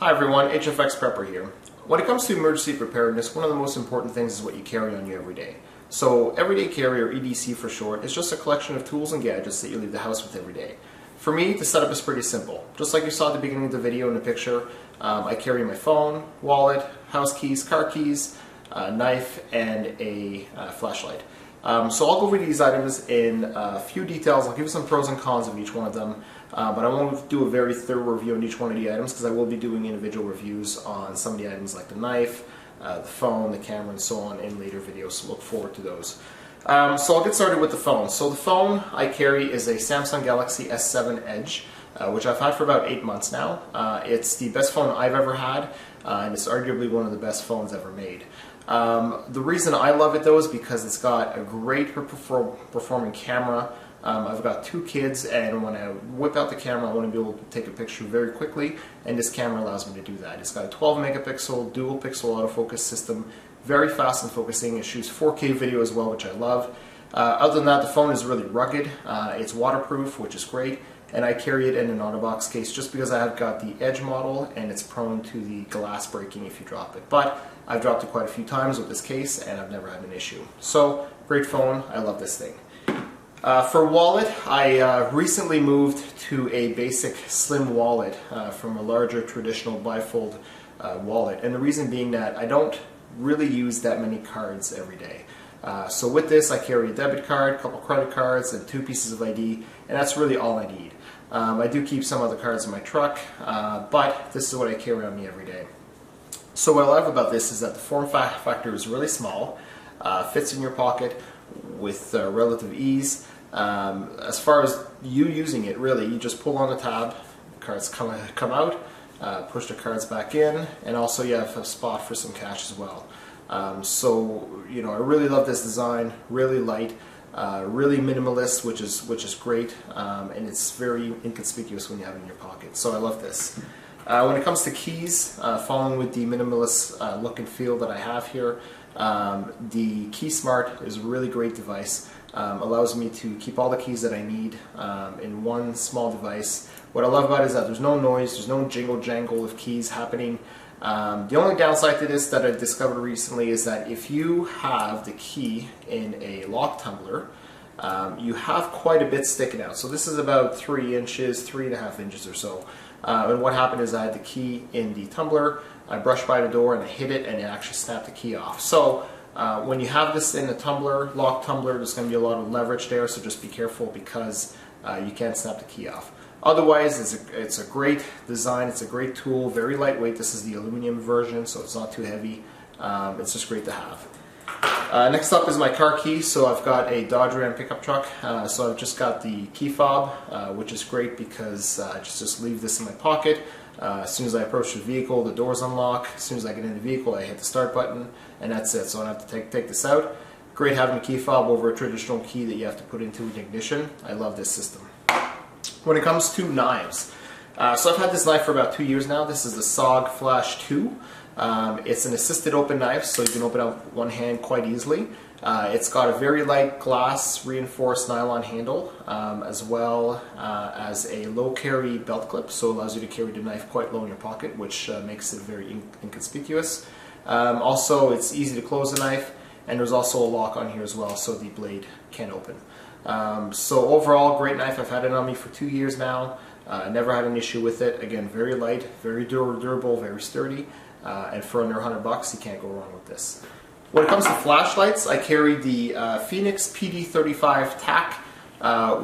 Hi everyone, HFX Prepper here. When it comes to emergency preparedness, one of the most important things is what you carry on you every day. So everyday carry, or EDC for short, is just a collection of tools and gadgets that you leave the house with every day. For me, the setup is pretty simple. Just like you saw at the beginning of the video in the picture, I carry my phone, wallet, house keys, car keys, knife, and a flashlight. So I'll go over these items in a few details. I'll give you some pros and cons of each one of them, but I won't do a very thorough review on each one of the items because I will be doing individual reviews on some of the items like the knife, the phone, the camera, and so on in later videos, so look forward to those. So I'll get started with the phone. So the phone I carry is a Samsung Galaxy S7 Edge, which I've had for about 8 months now. It's the best phone I've ever had, and it's arguably one of the best phones ever made. The reason I love it though is because it's got a great performing camera. I've got 2 kids, and when I whip out the camera I want to be able to take a picture very quickly, and this camera allows me to do that. It's got a 12 megapixel dual pixel autofocus system, very fast in focusing. It shoots 4K video as well, which I love. Other than that, the phone is really rugged. It's waterproof, which is great, and I carry it in an OtterBox case just because I have got the Edge model and it's prone to the glass breaking if you drop it. But I've dropped it quite a few times with this case and I've never had an issue. So, great phone, I love this thing. For wallet, I recently moved to a basic slim wallet from a larger traditional bifold wallet, and the reason being that I don't really use that many cards every day. So with this I carry a debit card, a couple credit cards, and 2 pieces of ID, and that's really all I need. I do keep some other cards in my truck, but this is what I carry on me every day. So what I love about this is that the form factor is really small, fits in your pocket with relative ease. As far as you using it, really, you just pull on the tab, the cards come out, push the cards back in, and also you have a spot for some cash as well. So, you know, I really love this design, really light, really minimalist, which is great, and it's very inconspicuous when you have it in your pocket. So I love this. When it comes to keys, following with the minimalist look and feel that I have here, the Key Smart is a really great device. Allows me to keep all the keys that I need in one small device. What I love about it is that there's no noise, there's no jingle jangle of keys happening. The only downside to this that I've discovered recently is that if you have the key in a lock tumbler, you have quite a bit sticking out. So this is about 3 inches, 3.5 inches or so. And what happened is I had the key in the tumbler, I brushed by the door and I hit it, and it actually snapped the key off. So when you have this in a tumbler, lock tumbler, there's going to be a lot of leverage there, so just be careful because you can't snap the key off. Otherwise, it's a great design, it's a great tool, very lightweight. This is the aluminum version, so it's not too heavy. It's just great to have. Next up is my car key. So I've got a Dodge Ram pickup truck, so I've just got the key fob, which is great because I just leave this in my pocket. As soon as I approach the vehicle, the doors unlock. As soon as I get in the vehicle, I hit the start button, and that's it. So I don't have to take this out. Great having a key fob over a traditional key that you have to put into an ignition. I love this system. When it comes to knives, so I've had this knife for about 2 years now. This is the SOG Flash 2. It's an assisted open knife, so you can open out one hand quite easily. It's got a very light glass reinforced nylon handle, as well as a low carry belt clip, so it allows you to carry the knife quite low in your pocket, which makes it very inconspicuous. Also, it's easy to close the knife, and there's also a lock on here as well, so the blade can open. So overall, great knife. I've had it on me for 2 years now. Never had an issue with it. Again, very light, very durable, very sturdy, and for under $100 you can't go wrong with this. When it comes to flashlights, I carry the Phoenix PD35 TAC,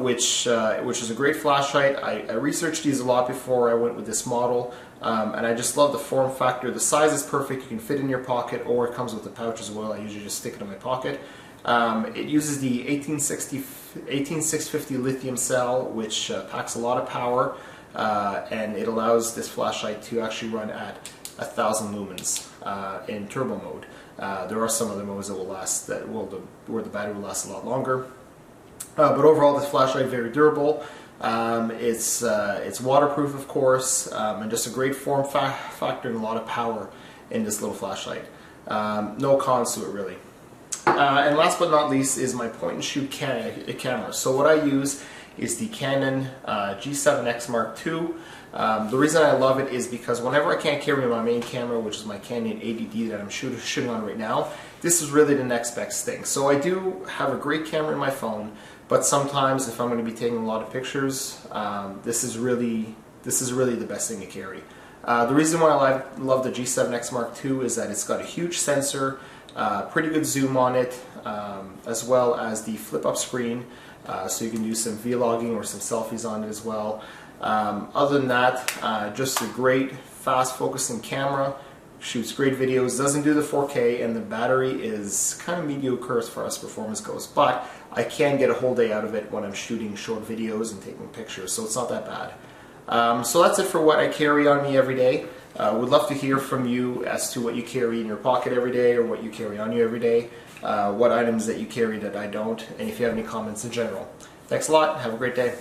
which is a great flashlight. I researched these a lot before I went with this model, and I just love the form factor. The size is perfect. You can fit in your pocket, or it comes with a pouch as well. I usually just stick it in my pocket. It uses the 18650 lithium cell, which packs a lot of power, and it allows this flashlight to actually run at 1,000 lumens in turbo mode. There are some other modes that will last, where the battery will last a lot longer. But overall, this flashlight is very durable. It's waterproof, of course, and just a great form factor and a lot of power in this little flashlight. No cons to it, really. And last but not least is my point and shoot camera. So what I use is the Canon G7X Mark II. The reason I love it is because whenever I can't carry my main camera, which is my Canon 80D that I'm shooting on right now, this is really the next best thing. So I do have a great camera in my phone, but sometimes if I'm going to be taking a lot of pictures, this is really the best thing to carry. The reason why I love the G7X Mark II is that it's got a huge sensor, pretty good zoom on it, as well as the flip-up screen, so you can do some vlogging or some selfies on it as well. Other than that, just a great fast focusing camera, shoots great videos, doesn't do the 4K, and the battery is kind of mediocre as far as performance goes, but I can get a whole day out of it when I'm shooting short videos and taking pictures, so it's not that bad. So that's it for what I carry on me every day. Would love to hear from you as to what you carry in your pocket every day, or what you carry on you every day, what items that you carry that I don't, and if you have any comments in general. Thanks a lot, have a great day.